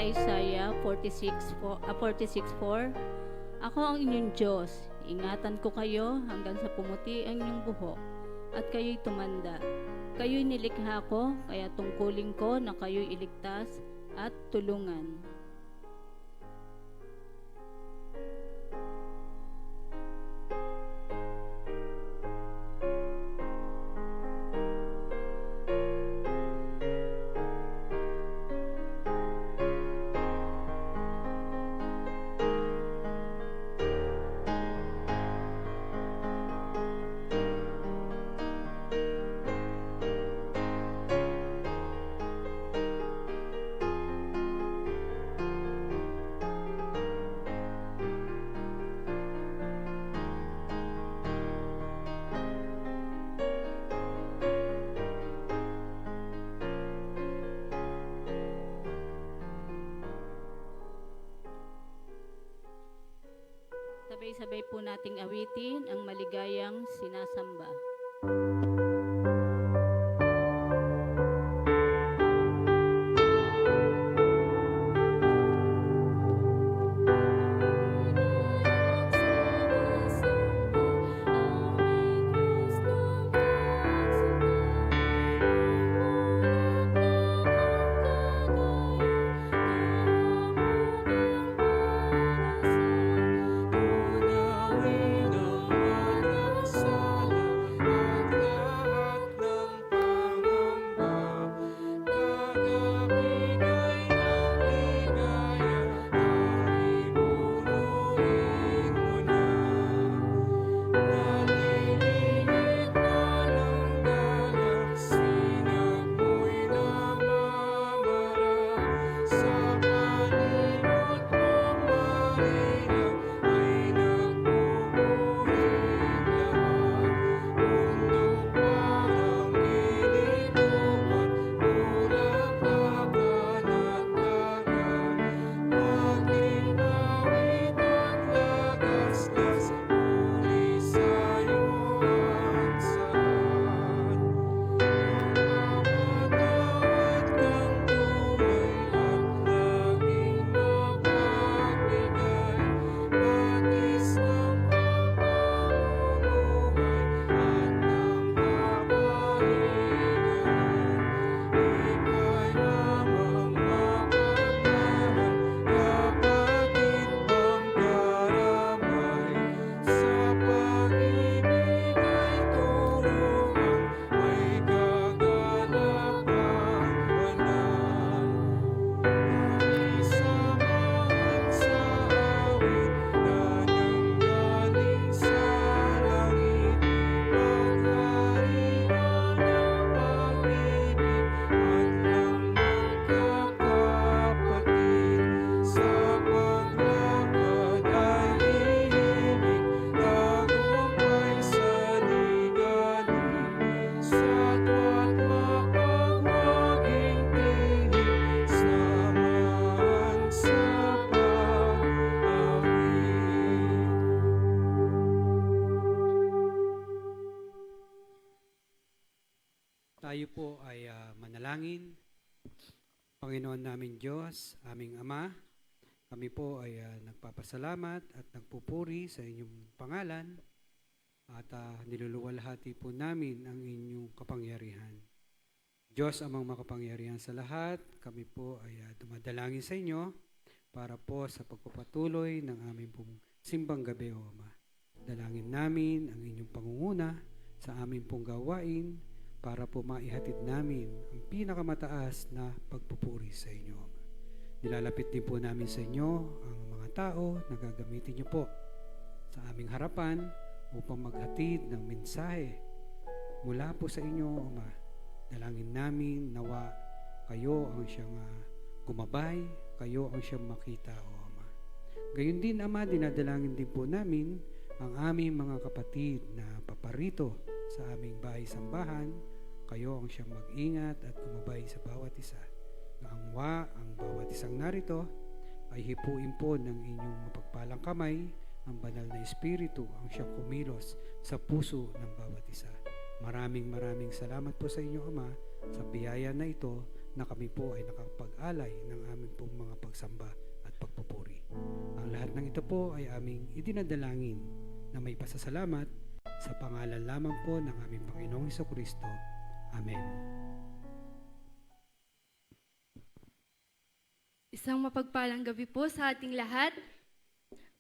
Isaiah 46:4, Ako ang inyong Diyos, ingatan ko kayo hanggang sa pumuti ang inyong buhok, at kayo'y tumanda. Kayo'y nilikha ko, kaya tungkulin ko na kayo'y iligtas at tulungan. Sabay-sabay po nating awitin ang maligayang sinasamba. Tayo po ay manalangin. Panginoon namin Diyos, aming Ama, kami po ay nagpapasalamat at nagpupuri sa inyong pangalan at niluluwalhati po namin ang inyong kapangyarihan. Diyos amang makapangyarihan sa lahat, kami po ay dumadalangin sa inyo para po sa pagpapatuloy ng aming pong simbang gabi, O Ama. Dalangin namin ang inyong pangunguna sa aming pong gawain para po maihatid namin ang pinakamataas na pagpupuri sa inyo. Nilalapit din po namin sa inyo ang mga tao na gagamitin niyo po sa aming harapan upang maghatid ng mensahe mula po sa inyo, Ama. Dalangin namin nawa kayo ang siyang gumabay, kayo ang siyang makita, O Ama. Gayon din, Ama, dinadalangin din po namin ang aming mga kapatid na paparito sa aming bahay-sambahan. Kayo ang siyang mag-ingat at gumabay sa bawat isa. Naangwa ang bawat isang narito ay hipuin po ng inyong mapagpalang kamay ang banal na Espiritu ang siyang kumilos sa puso ng bawat isa. Maraming salamat po sa inyo, Ama, sa biyaya na ito na kami po ay nakapag-alay ng aming pong mga pagsamba at pagpupuri. Ang lahat ng ito po ay aming idinadalangin na may pasasalamat sa pangalan lamang po ng aming Panginoong Hesukristo. Amen. Isang mapagpalang gabi po sa ating lahat.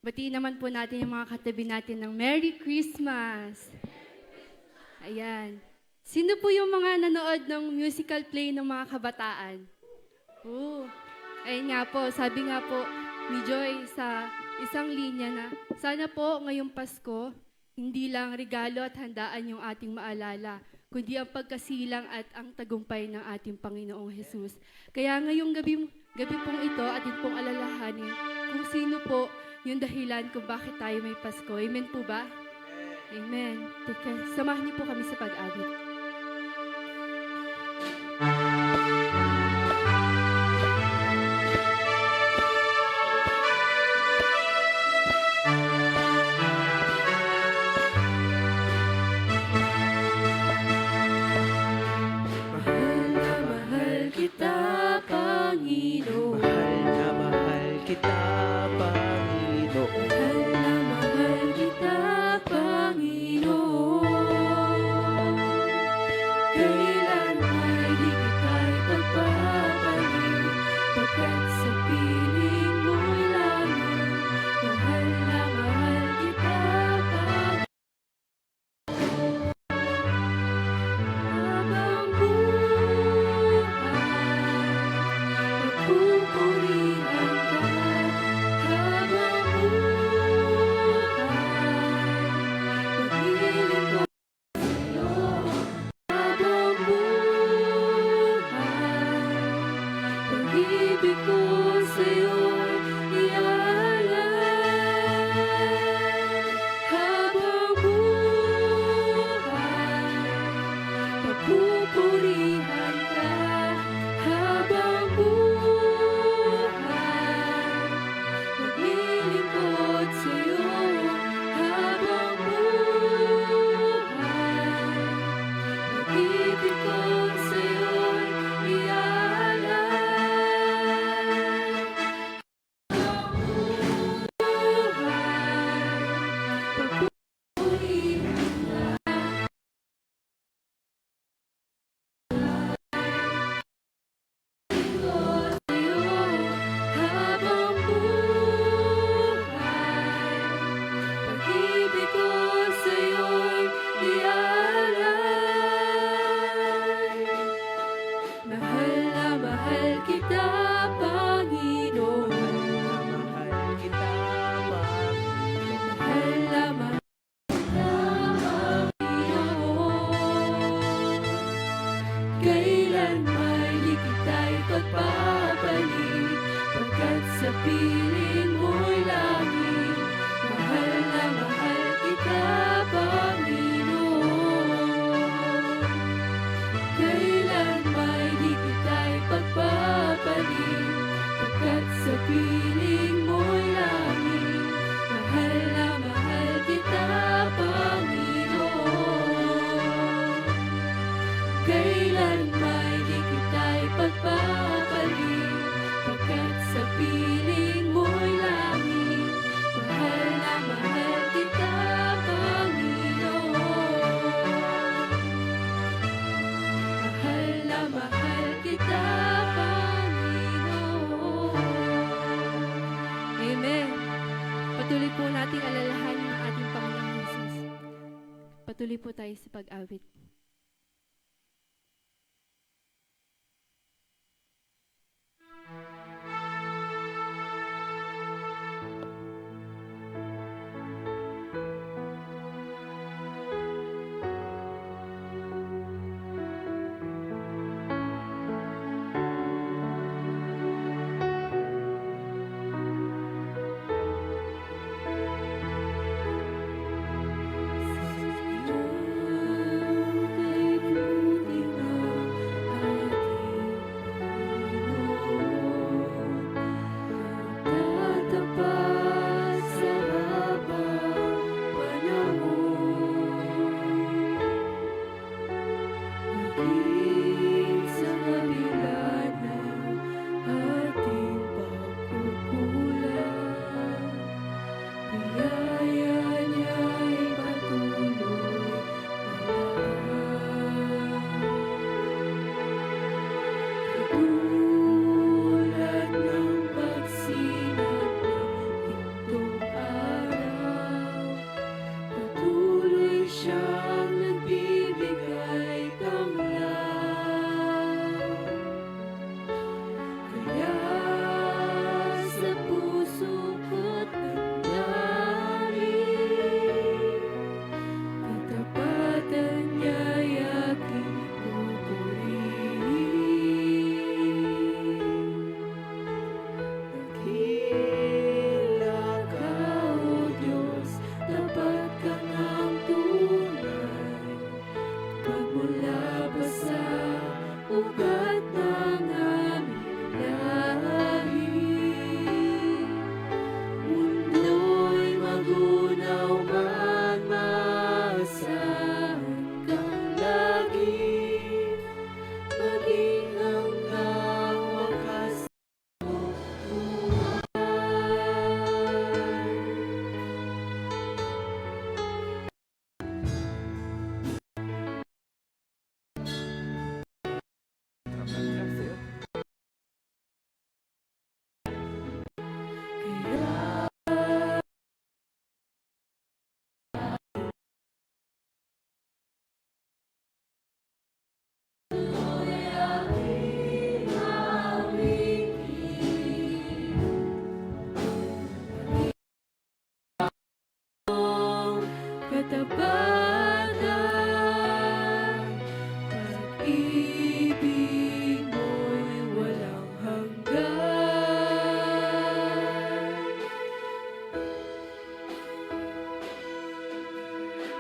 Batiin naman po natin yung mga katabi natin ng Merry Christmas! Ayan. Sino po yung mga nanood ng musical play ng mga kabataan? Ayun nga po, sabi nga po ni Joy sa isang linya na, sana po ngayong Pasko, hindi lang regalo at handaan yung ating maalala, kundi ang pagkasilang at ang tagumpay ng ating Panginoong Jesus. Kaya ngayong gabi pong ito, atin pong alalahanin kung sino po yung dahilan kung bakit tayo may Pasko. Amen po ba? Amen. Teka, samahan niyo po kami sa pag-awit. Mahal na mahal kita, Panginoon. Mahal na mahal kita, Panginoon. Mahal na mahal kita, Panginoon. Kailan ay di kita'y pagpapalit, pagkat sa piling mo'y langit. Mahal na mahal kita, Panginoon. Habang buhay, pagpupurihan ka. Habang buhay, pag-ibig ko sa'yo. Habang buhay, pag-ibig ko sa'yo'y ialay. Habang buhay, pagpupurihan ka. Habang buhay, maglilingkod sa'yo. Habang buhay, pag-ibig ko sa'yo'y ialay. Habang buhay, pagpupurihan ka. Habang buhay, pag-ibig ko sa'yo'y ialay. Mahal na mahal kita, Panginoon. Mahal kita, Panginoon. Mahal na mahal kita, Panginoon. Kailan may di kita'y pagpapalit, pagkat sa piling mo'y langit. Mahal na mahal kita, Panginoon. Kailan may di kita'y pagpapalit, pagkat sa piling mo'y langit. Mahal na mahal kita, Panginoon. Kailan may di kita'y pagpapalit, pagkat sa piling mo'y langit. Mahal na mahal kita, Panginoon. Mahal na mahal kita, Panginoon. Amen. Patuloy po nating alalahanin ang ating Panginoong Jesus. Patuloy po tayo sa pag-awit. bata, pag-ibig mo'y walang hanggan.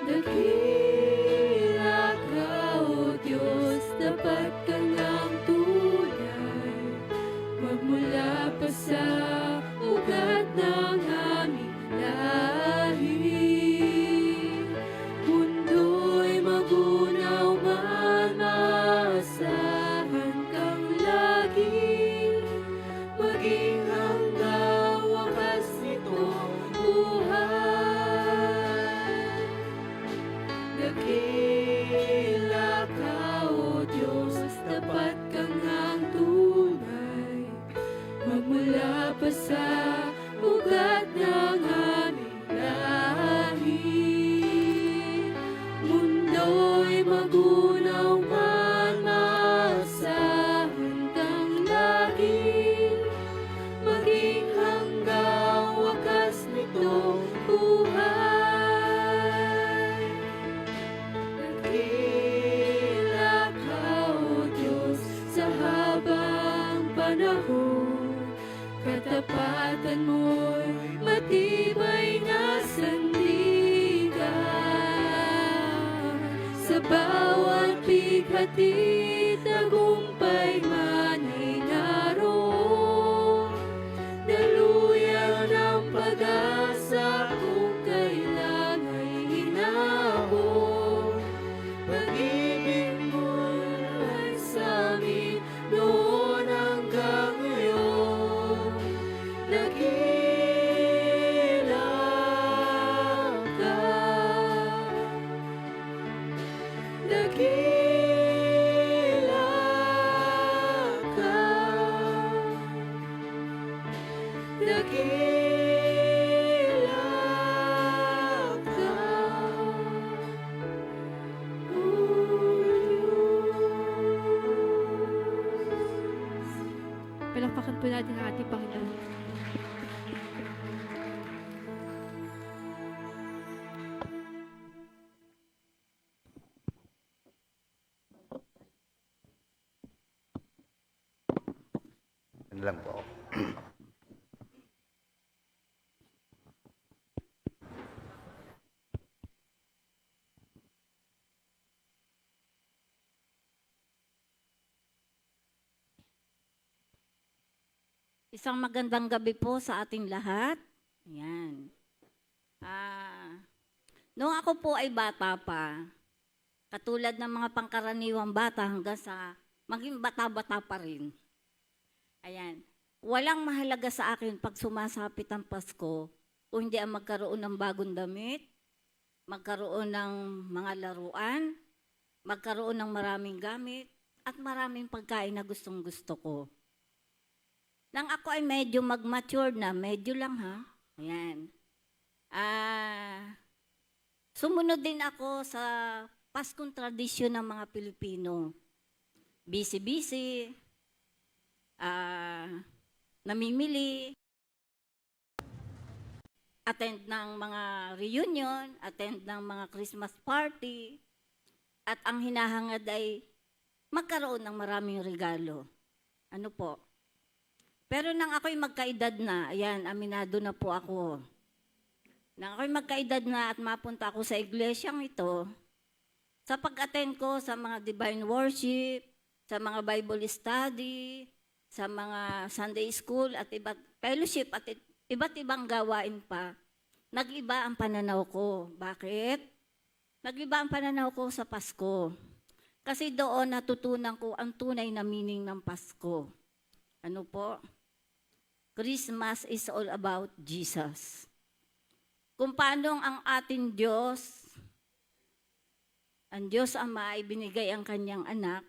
Dakila ka, O Diyos, dapat kang ang tunay. Magmula pa sa ugat ng aming lahi, mundo'y magunaw man, maasahan kang lagi, maging hanggang wakas nitong buhay. Dakila ka, O Diyos, dapat kang ang tunay. Magmula pa sa ugat ng aming lahi, mundo'y magunaw man, maasahan kang lagi, maging hanggang wakas nitong buhay. Dakila ka, O Diyos, sa habang panahon, katapatan mo'y matibay na sandigan. Sa bawat bighati, tagumpay man ay naroon. Daluyan ng pag-asa kung kailan ay hinahon. Pag-ibig mo ay sa amin noon hanggang ngayon. Dakila ka, dakila ka, dakila ka, O Diyos. Palakpakan po natin ang ating Panginoon. Ano lang po. Isang magandang gabi po sa ating lahat. Ayan. Noong ako po ay bata pa, katulad ng mga pangkaraniwang bata hanggang sa maging bata-bata pa rin. Ayan. Walang mahalaga sa akin pag sumasapit ang Pasko kung hindi ang magkaroon ng bagong damit, magkaroon ng mga laruan, magkaroon ng maraming gamit, at maraming pagkain na gustong-gusto ko. Nang ako ay medyo mag-mature na, medyo lang ha, ayan. Sumunod din ako sa Paskong tradisyon ng mga Pilipino. Busy-busy, namimili, attend ng mga reunion, attend ng mga Christmas party, at ang hinahangad ay magkaroon ng maraming regalo. Ano po? Pero nang ako'y magkaedad na, ayan, aminado na po ako. Nang ako'y magkaedad na at mapunta ako sa iglesyang ito, sa pag-attend ko sa mga divine worship, sa mga Bible study, sa mga Sunday school at fellowship at iba't ibang gawain pa, nag-iba ang pananaw ko. Bakit? Nag-iba ang pananaw ko sa Pasko. Kasi doon natutunan ko ang tunay na meaning ng Pasko. Ano po? Christmas is all about Jesus. Kung paano ang ating Diyos, ang Diyos Ama ay binigay ang kanyang anak,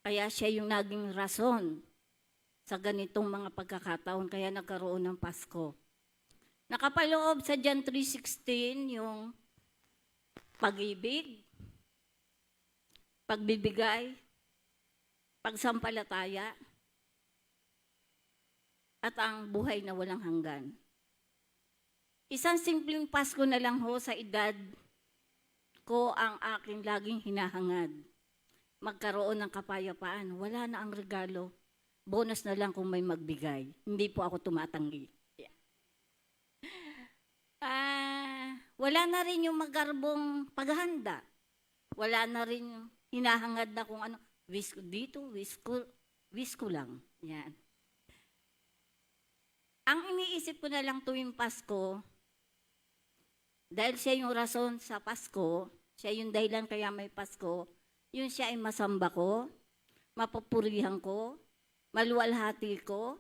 kaya siya yung naging rason sa ganitong mga pagkakataon, kaya nagkaroon ng Pasko. Nakapaloob sa John 3:16 yung pag-ibig, pagbibigay, pagsampalataya, at ang buhay na walang hanggan. Isang simpleng Pasko na lang ho sa edad ko ang aking laging hinahangad. Magkaroon ng kapayapaan. Wala na ang regalo. Bonus na lang kung may magbigay. Hindi po ako tumatanggi. Yeah. Wala na rin yung magarbong paghahanda. Wala na rin yung hinahangad na kung ano. Wish ko dito, wish ko lang. Yan. Ang iniisip ko na lang tuwing Pasko, dahil siya yung rason sa Pasko, siya yung dahilan kaya may Pasko, yun siya ay masamba ko, mapupurihan ko, maluwalhati ko,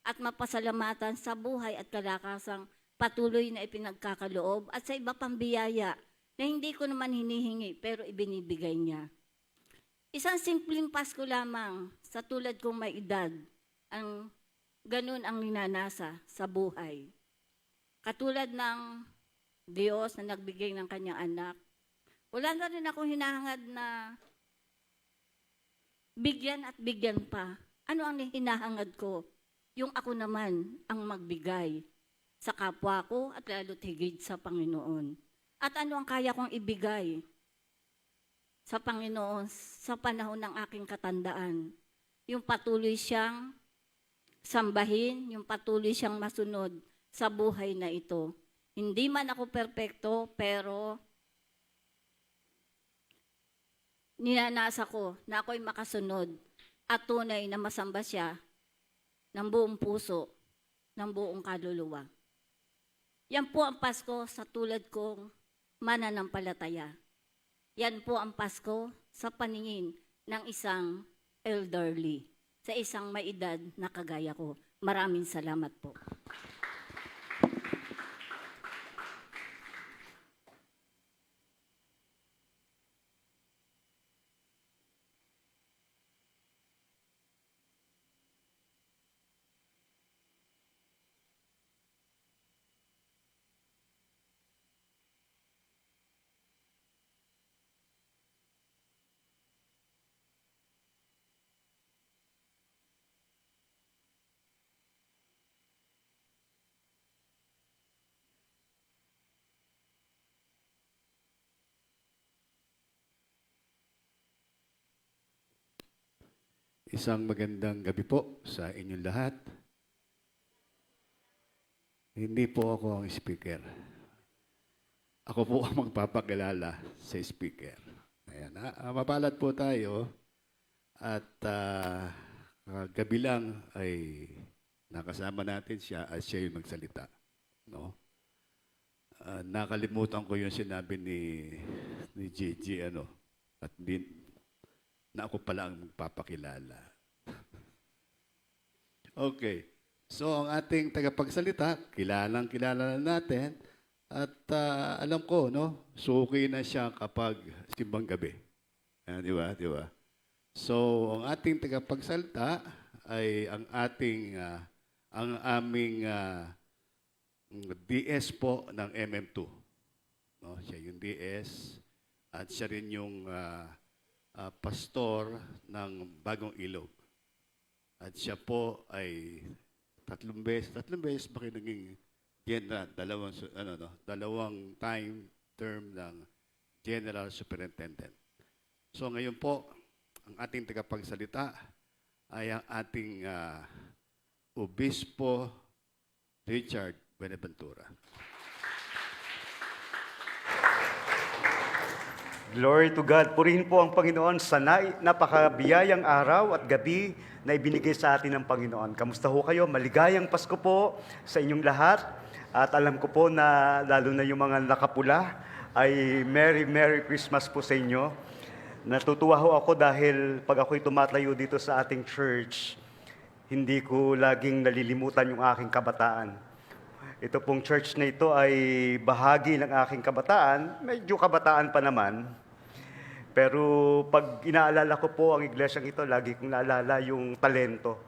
at mapasalamatan sa buhay at kalakasang patuloy na ipinagkakaloob at sa iba pang biyaya na hindi ko naman hinihingi pero ibinibigay niya. Isang simpleng Pasko lamang sa tulad kong may edad, ang ganun ang ninanasa sa buhay. Katulad ng Diyos na nagbigay ng kanyang anak, wala na rin akong hinahangad na bigyan at bigyan pa. Ano ang hinahangad ko? Yung ako naman ang magbigay sa kapwa ko at lalo't higit sa Panginoon. At ano ang kaya kong ibigay sa Panginoon sa panahon ng aking katandaan? Yung patuloy siyang sambahin, yung patuloy siyang masunod sa buhay na ito. Hindi man ako perpekto, pero ninanasa ko na ako'y makasunod at tunay na masamba siya ng buong puso, ng buong kaluluwa. Yan po ang Pasko sa tulad kong mananampalataya. Yan po ang Pasko sa paningin ng isang elderly, sa isang may edad na kagaya ko. Maraming salamat po. Isang magandang gabi po sa inyong lahat. Hindi po ako ang speaker. Ako po ang magpapakilala sa speaker. Ayan, mapalat po tayo at gabi lang ay nakasama natin siya at siya yung magsalita. No? Nakalimutan ko yung sinabi ni Gigi at na ako pala ang magpapakilala. Okay. So, ang ating tagapagsalita, kilala na natin. At alam ko, no, suki na siya kapag simbang gabi. Di ba? Di ba? So, ang ating tagapagsalita ay ang aming DS po ng MM2. No, siya yung DS at siya rin yung pastor ng Bagong Ilog. At siya po ay tatlong beses ba kayo naging general, dalawang term ng General Superintendent. So ngayon po, ang ating tagapagsalita ay ang ating Obispo Richard Buenaventura. Glory to God. Purihin po ang Panginoon sa napakabiyayang araw at gabi na ibinigay sa atin ng Panginoon. Kamusta ho kayo? Maligayang Pasko po sa inyong lahat. At alam ko po na lalo na yung mga nakapula ay Merry Christmas po sa inyo. Natutuwa ho ako dahil pag ako'y tumatayo dito sa ating church, hindi ko laging nalilimutan yung aking kabataan. Ito pong church na ito ay bahagi ng aking kabataan. Medyo kabataan pa naman. Pero pag inaalala ko po ang iglesyang ito, lagi kong naalala yung talento.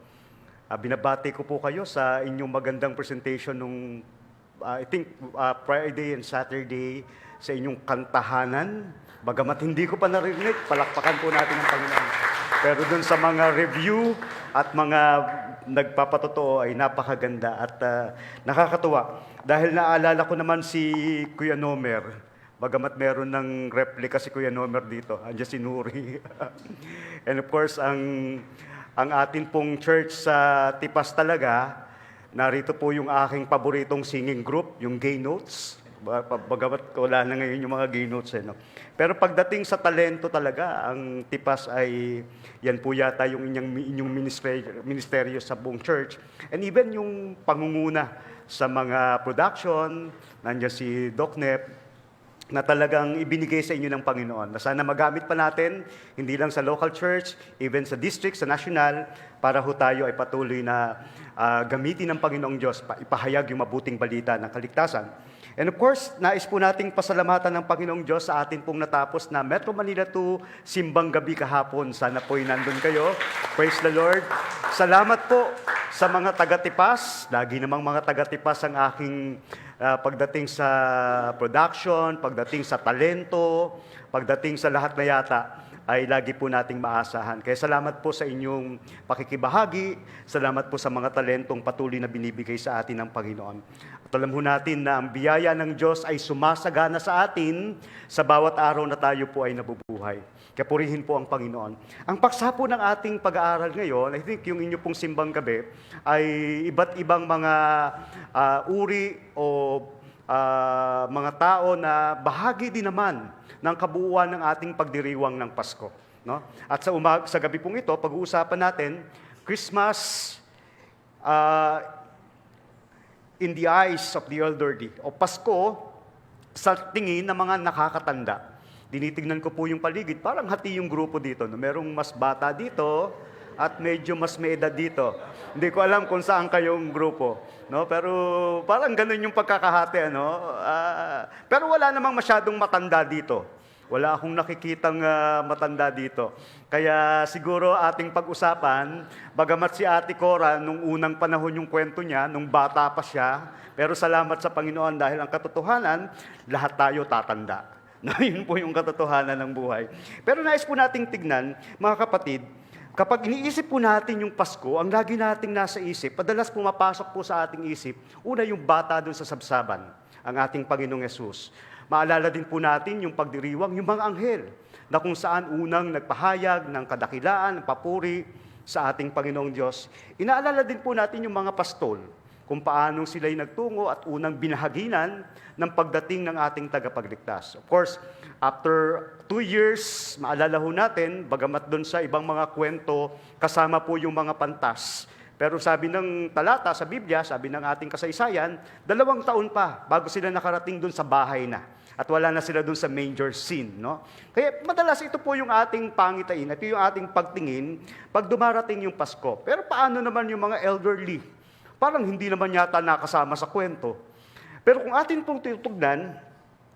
Binabati ko po kayo sa inyong magandang presentation nung, I think, Friday and Saturday sa inyong kantahanan. Bagamat hindi ko pa narinig, palakpakan po natin ang Panginoon. Pero dun sa mga review at mga nagpapatotoo ay napakaganda at nakakatuwa. Dahil naalala ko naman si Kuya Nomer, Bagamat meron ng replica si Kuya Nomer dito, andiyan si Nuri. And of course, ang atin pong church sa Tipas talaga, narito po yung aking paboritong singing group, yung Gay Notes. Bagamat wala na ngayon yung mga Gay Notes. No? Pero pagdating sa talento talaga, ang Tipas ay, yan po yata yung inyong ministeryo sa buong church. And even yung pangunguna sa mga production, nandiyan si Doc Nep, na talagang ibinigay sa inyo ng Panginoon. Na sana magamit pa natin, hindi lang sa local church, even sa district, sa national, para ho tayo ay patuloy na gamitin ng Panginoong Diyos, ipahayag yung mabuting balita ng kaligtasan. And of course, nais po nating pasalamatan ng Panginoong Diyos sa atin pong natapos na Metro Manila 2 Simbang Gabi kahapon. Sana po'y nandun kayo. Praise the Lord. Salamat po sa mga taga-Tipas. Lagi namang mga taga-Tipas ang aking pagdating sa production, pagdating sa talento, pagdating sa lahat na yata, ay lagi po nating maasahan. Kaya salamat po sa inyong pakikibahagi, salamat po sa mga talentong patuloy na binibigay sa atin ng Panginoon. At alam ho natin na ang biyaya ng Diyos ay sumasagana sa atin sa bawat araw na tayo po ay nabubuhay. Kaya purihin po ang Panginoon. Ang paksa po ng ating pag-aaral ngayon, I think yung inyo pong simbang gabi, ay iba't ibang mga uri o mga tao na bahagi din naman ng kabuuan ng ating pagdiriwang ng Pasko. No? At sa gabi pong ito, pag-uusapan natin, Christmas in the eyes of the elderly, o Pasko sa tingin ng mga nakakatanda. Dinitignan ko po yung paligid, parang hati yung grupo dito. No? Merong mas bata dito at medyo mas may edad dito. Hindi ko alam kung saan kayong grupo. No? Pero parang ganun yung pagkakahati. Ano? Pero wala namang masyadong matanda dito. Wala akong nakikitang matanda dito. Kaya siguro ating pag-usapan, bagamat si Ate Cora, nung unang panahon yung kwento niya, nung bata pa siya, pero salamat sa Panginoon dahil ang katotohanan, lahat tayo tatanda. No, yun po yung katotohanan ng buhay. Pero nais po nating tignan, mga kapatid, kapag iniisip po natin yung Pasko, ang lagi nating nasa isip, padalas pumapasok po sa ating isip, una yung bata doon sa sabsaban, ang ating Panginoong Yesus. Maalala din po natin yung pagdiriwang, yung mga anghel, na kung saan unang nagpahayag ng kadakilaan, ng papuri sa ating Panginoong Diyos. Inaalala din po natin yung mga pastol, kung paanong sila'y nagtungo at unang binahaginan ng pagdating ng ating tagapagligtas. Of course, after 2 years, maalala ho natin, bagamat doon sa ibang mga kwento, kasama po yung mga pantas. Pero sabi ng talata sa Biblia, sabi ng ating kasaysayan, 2 taon pa bago sila nakarating doon sa bahay na. At wala na sila doon sa manger scene. No? Kaya madalas ito po yung ating pangitain, ito yung ating pagtingin pag dumarating yung Pasko. Pero paano naman yung mga elderly? Parang hindi naman yata nakasama sa kwento. Pero kung atin pong tutugnan,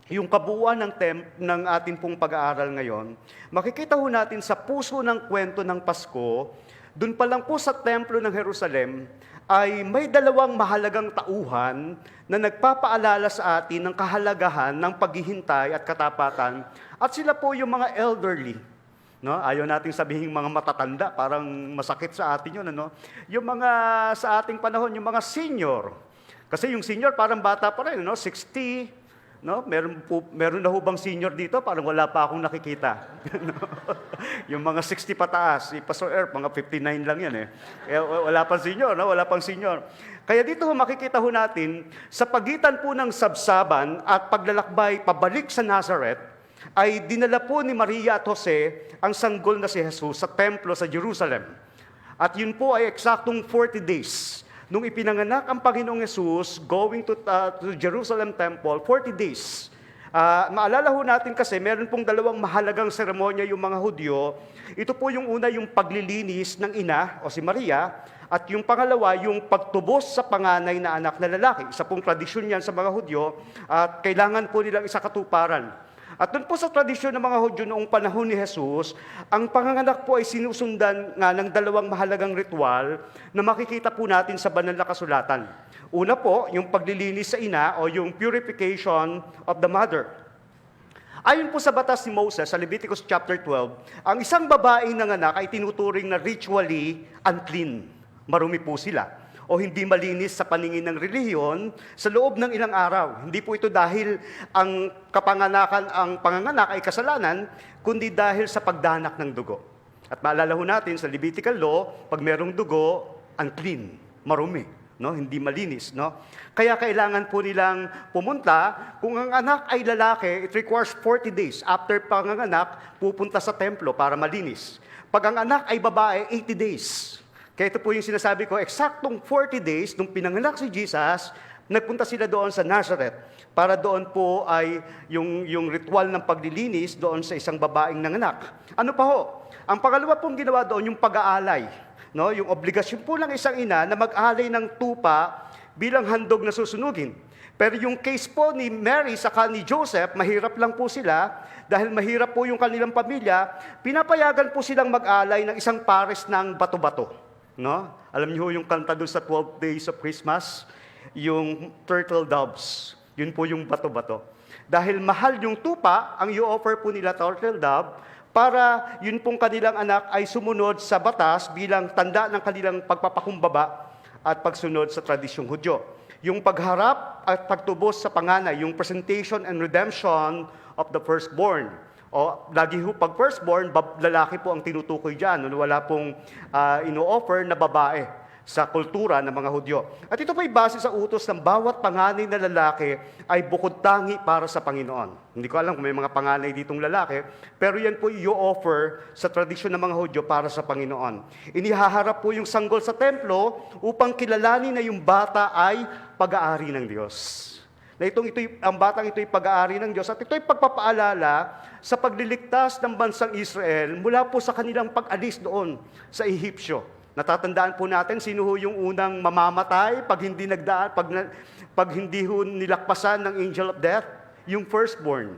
yung kabuuan ng atin pong pag-aaral ngayon, makikita ho natin sa puso ng kwento ng Pasko, dun pa lang po sa templo ng Jerusalem, ay may 2 mahalagang tauhan na nagpapaalala sa atin ng kahalagahan ng paghihintay at katapatan. At sila po yung mga elderly. No? Ayaw nating sabihin mga matatanda, parang masakit sa atin yun. Ano? Yung mga sa ating panahon, yung mga senior. Kasi yung senior parang bata pa rin, no? 60. No? Meron na hubang senior dito, parang wala pa akong nakikita. Yung mga 60 pataas, si Pastor Erp, mga 59 lang yan. Wala pang senior, no? Wala pang senior. Kaya dito makikita ho natin, sa pagitan po ng sabsaban at paglalakbay pabalik sa Nazareth, ay dinala po ni Maria at Jose ang sanggol na si Jesus sa templo sa Jerusalem. At yun po ay eksaktong 40 days. Nung ipinanganak ang Panginoong Jesus going to Jerusalem Temple, 40 days. Maalala ho natin kasi, meron pong 2 mahalagang seremonya yung mga Hudyo. Ito po yung una, yung paglilinis ng ina o si Maria, at yung pangalawa, yung pagtubos sa panganay na anak na lalaki. Isa pong tradisyon yan sa mga Hudyo at kailangan po nilang isakatuparan. At doon po sa tradisyon ng mga Hudyo noong panahon ni Jesus, ang panganganak po ay sinusundan nga ng 2 mahalagang ritual na makikita po natin sa banal na kasulatan. Una po, yung paglilinis sa ina o yung purification of the mother. Ayon po sa batas ni Moses sa Leviticus chapter 12, ang isang babaeng nanganak ay tinuturing na ritually unclean. Marumi po sila. o hindi malinis sa paningin ng relihiyon sa loob ng ilang araw. Hindi po ito dahil ang panganganak ay kasalanan, kundi dahil sa pagdanak ng dugo. At maalala ho natin sa Levitical law, pag merong dugo, unclean, marumi, no? Hindi malinis, no? Kaya kailangan po nilang pumunta. Kung ang anak ay lalaki, it requires 40 days. After panganganak, pupunta sa templo para malinis. Pag ang anak ay babae, 80 days. Kaya ito po yung sinasabi ko, eksaktong 40 days, nung pinanganak si Jesus, nagpunta sila doon sa Nazareth para doon po ay yung ritual ng paglilinis doon sa isang babaeng nanganak. Ano pa ho? Ang pangalawa pong ginawa doon, yung pag-aalay. No? Yung obligasyon po ng isang ina na mag-alay ng tupa bilang handog na susunugin. Pero yung case po ni Mary saka ni Joseph, mahirap lang po sila dahil mahirap po yung kanilang pamilya, pinapayagan po silang mag-alay ng isang pares ng bato-bato. No? Alam niyo yung kanta doon sa 12 Days of Christmas, yung turtle doves. Yun po yung bato-bato. Dahil mahal yung tupa, ang i-offer po nila turtle dove para yun pong kanilang anak ay sumunod sa batas bilang tanda ng kanilang pagpapakumbaba at pagsunod sa tradisyong Hudyo. Yung pagharap at pagtubos sa panganay, yung presentation and redemption of the firstborn. O lagi ho pag firstborn, lalaki po ang tinutukoy dyan. Wala pong ino-offer na babae sa kultura ng mga Hudyo. At ito po ay base sa utos ng bawat panganay na lalaki ay bukod tangi para sa Panginoon. Hindi ko alam kung may mga panganay ditong lalaki, pero yan po i-offer sa tradisyon ng mga Hudyo para sa Panginoon. Inihaharap po yung sanggol sa templo upang kilalanin na yung bata ay pag-aari ng Diyos. Na ang batang ito'y pag-aari ng Diyos at ito'y pagpapaalala sa pagliligtas ng bansang Israel mula po sa kanilang pag-alis doon sa Ehipsyo. Natatandaan po natin sino ho yung unang mamamatay pag hindi nagdaan, pag hindi ho nilakpasan ng angel of death, yung firstborn.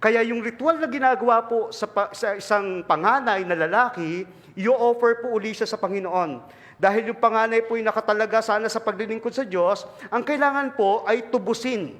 Kaya yung ritual na ginagawa po sa isang panganay na lalaki, i-offer po uli siya sa Panginoon. Dahil yung panganay po yung nakatalaga sana sa paglilingkod sa Diyos, ang kailangan po ay tubusin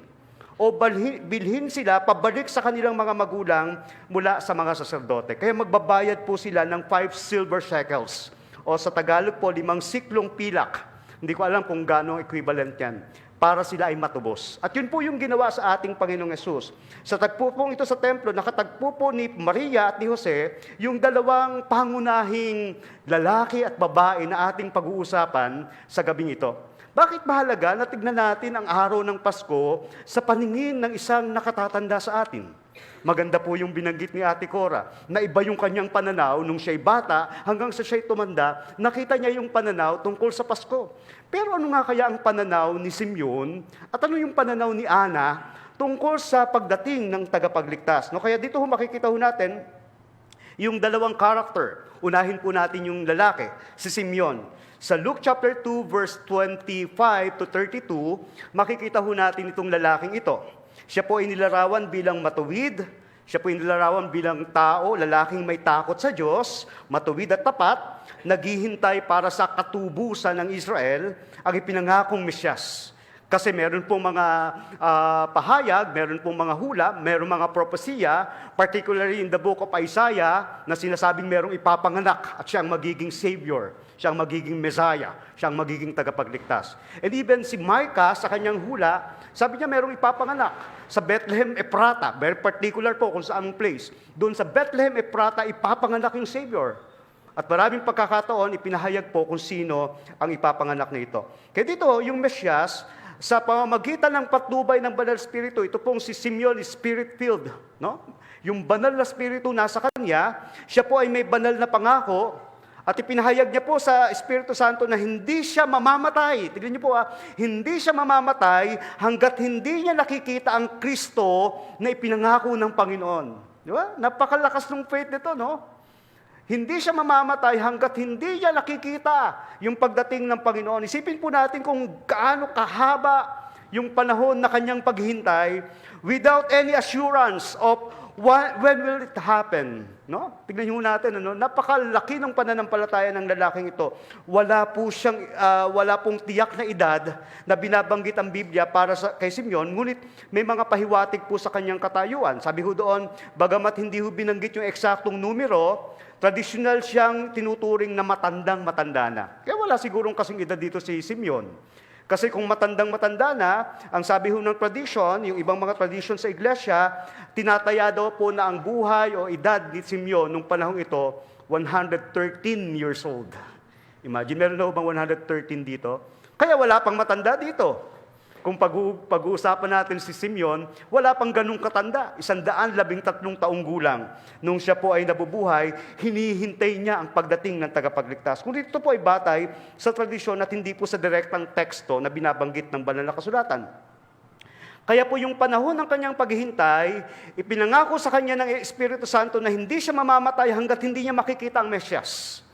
o bilhin sila pabalik sa kanilang mga magulang mula sa mga saserdote. Kaya magbabayad po sila ng 5 silver shekels o sa Tagalog po 5 siklong pilak. Hindi ko alam kung gaano equivalent yan para sila ay matubos. At yun po yung ginawa sa ating Panginoong Yesus. Sa tagpo pong ito sa templo, nakatagpo po ni Maria at ni Jose yung dalawang pangunahing lalaki at babae na ating pag-uusapan sa gabing ito. Bakit mahalaga na tignan natin ang araw ng Pasko sa paningin ng isang nakatatanda sa atin? Maganda po yung binanggit ni Ate Cora, na iba yung kanyang pananaw nung siya'y bata hanggang sa siya'y tumanda, nakita niya yung pananaw tungkol sa Pasko. Pero ano nga kaya ang pananaw ni Simeon at ano yung pananaw ni Ana tungkol sa pagdating ng tagapagligtas? No, kaya dito makikita natin yung dalawang character. Unahin po natin yung lalaki, si Simeon. Sa Luke chapter 2 verse 25 to 32, makikita natin itong lalaking ito. Siya po ay nilarawan bilang matuwid, siya po ay nilarawan bilang tao, lalaking may takot sa Diyos, matuwid at tapat, naghihintay para sa katubusan ng Israel, ang ipinangakong Mesyas. Kasi meron pong mga pahayag, meron pong mga hula, meron mga propesiya, particularly in the book of Isaiah, na sinasabing merong ipapanganak at siya ang magiging Savior, siya ang magiging Messiah, siya ang magiging tagapagligtas. And even si Micah sa kanyang hula, sabi niya merong ipapanganak sa Bethlehem Ephrata, very particular po kung saan place. Doon sa Bethlehem Ephrata, ipapanganak yung Savior. At maraming pagkakataon, ipinahayag po kung sino ang ipapanganak na ito. Kaya dito, yung Mesyas, sa pamamagitan ng patnubay ng Banal Espiritu, ito pong si Simeon is Spirit-filled. No? Yung Banal na Espiritu nasa kanya, siya po ay may banal na pangako, at ipinahayag niya po sa Espiritu Santo na hindi siya mamamatay. Tignan niyo po, hindi siya mamamatay hanggat hindi niya nakikita ang Kristo na ipinangako ng Panginoon. Di ba? Napakalakas ng faith nito, no? Hindi siya mamamatay hanggat hindi niya nakikita yung pagdating ng Panginoon. Isipin po natin kung gaano kahaba yung panahon na kanyang paghintay without any assurance of When will it happen? No? Tignan niyo natin, napakalaki ng pananampalataya ng lalaking ito. Wala pong tiyak na edad na binabanggit ang Biblia para kay Simeon, ngunit may mga pahiwatig po sa kanyang katayuan. Sabi ho doon, bagamat hindi ho binanggit yung eksaktong numero, traditional siyang tinuturing na matandang-matanda na. Kaya wala sigurong kasing edad dito si Simeon. Kasi kung matandang-matanda na, ang sabi ho ng tradition, yung ibang mga tradition sa iglesia, tinataya daw po na ang buhay o edad ni Simeon nung panahong ito, 113 years old. Imagine, meron na ho bang 113 dito? Kaya wala pang matanda dito. Kung pag-uusapan natin si Simeon, wala pang ganung katanda, 113 taong gulang. Nung siya po ay nabubuhay, hinihintay niya ang pagdating ng tagapagligtas. Kung dito po ay batay sa tradisyon at hindi po sa direktang teksto na binabanggit ng banal na kasulatan. Kaya po yung panahon ng kanyang paghihintay, ipinangako sa kanya ng Espiritu Santo na hindi siya mamamatay hanggat hindi niya makikita ang Mesyas.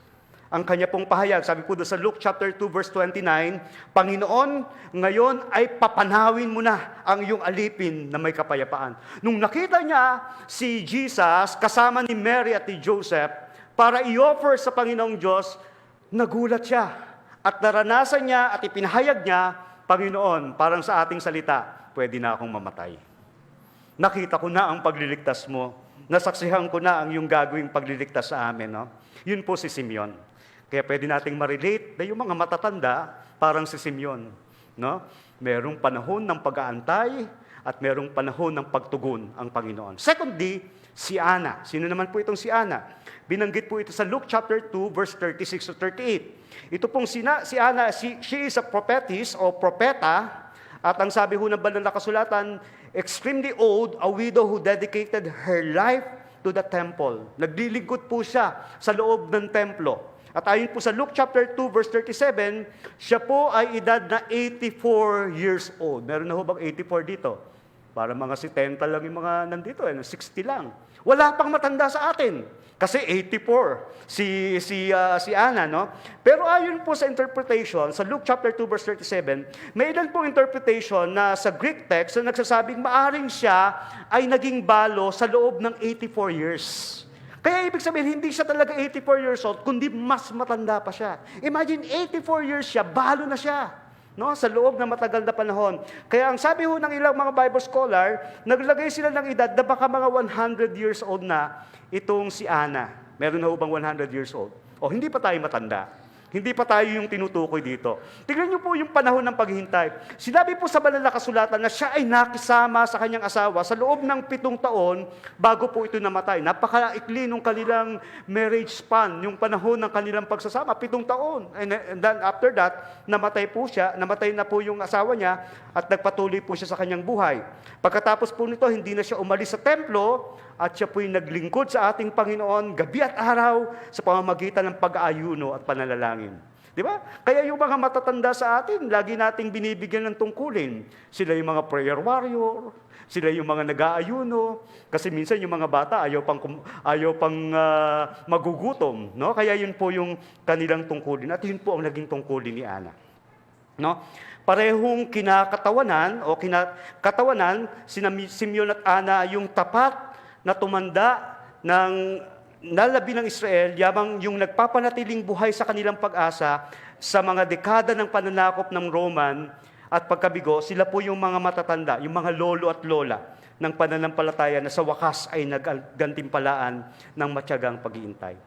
Ang kanya pong pahayag, sabi po doon sa Luke chapter 2 verse 29, Panginoon, ngayon ay papanawin mo na ang iyong alipin na may kapayapaan. Nung nakita niya si Jesus kasama ni Mary at ni Joseph para i-offer sa Panginoong Diyos, nagulat siya. At naranasan niya at ipinahayag niya, Panginoon, parang sa ating salita, pwede na akong mamatay. Nakita ko na ang pagliligtas mo. Nasaksihan ko na ang iyong gagawing pagliligtas sa amin. No? Yun po si Simeon. Kaya pwede nating ma-relate na yung mga matatanda, parang si Simeon. No? Merong panahon ng pag-aantay at merong panahon ng pagtugon ang Panginoon. Secondly, si Ana. Sino naman po itong si Ana? Binanggit po ito sa Luke chapter 2, verse 36 to 38. Ito pong si Ana, she is a prophetess o propeta, at ang sabi ho ng banal na kasulatan, extremely old, a widow who dedicated her life to the temple. Naglilingkod po siya sa loob ng templo. At ayon po sa Luke chapter 2 verse 37, siya po ay edad na 84 years old. Meron na ho bang 84 dito? Para mga 70 lang yung mga nandito, 60 lang. Wala pang matanda sa atin. Kasi 84 si Ana, no? Pero ayon po sa interpretation, sa Luke chapter 2 verse 37, may ilan pong interpretation na sa Greek text na nagsasabing maaring siya ay naging balo sa loob ng 84 years. Kaya ibig sabihin, hindi siya talaga 84 years old, kundi mas matanda pa siya. Imagine, 84 years siya, balo na siya. No? Sa loob ng matagal na panahon. Kaya ang sabi ho ng ilang mga Bible scholar, naglagay sila ng edad na baka mga 100 years old na itong si Ana. Meron na ho bang 100 years old? O hindi pa tayo matanda. Hindi pa tayo yung tinutukoy dito. Tingnan niyo po yung panahon ng paghihintay. Sinabi po sa banal na kasulatan na siya ay nakisama sa kanyang asawa sa loob ng 7 taon bago po ito namatay. Napakaikli nung kanilang marriage span, yung panahon ng kanilang pagsasama, 7 taon. And then after that, namatay na po yung asawa niya at nagpatuloy po siya sa kanyang buhay. Pagkatapos po nito, hindi na siya umalis sa templo at siya po'y naglingkod sa ating Panginoon gabi at araw sa pamamagitan ng pag-aayuno at pananalangin. Di ba? Kaya yung mga matatanda sa atin, lagi nating binibigyan ng tungkulin. Sila yung mga prayer warrior, sila yung mga nag-aayuno, kasi minsan yung mga bata ayaw pang magugutom. No? Kaya yun po yung kanilang tungkulin at yun po ang naging tungkulin ni Ana. No? Parehong kinakatawanan sina Simeon at Ana yung tapat na tumanda ng nalabi ng Israel, yamang yung nagpapanatiling buhay sa kanilang pag-asa sa mga dekada ng pananakop ng Roman at pagkabigo, sila po yung mga matatanda, yung mga lolo at lola ng pananampalataya na sa wakas ay naggantimpalaan ng matyagang pag-iintay.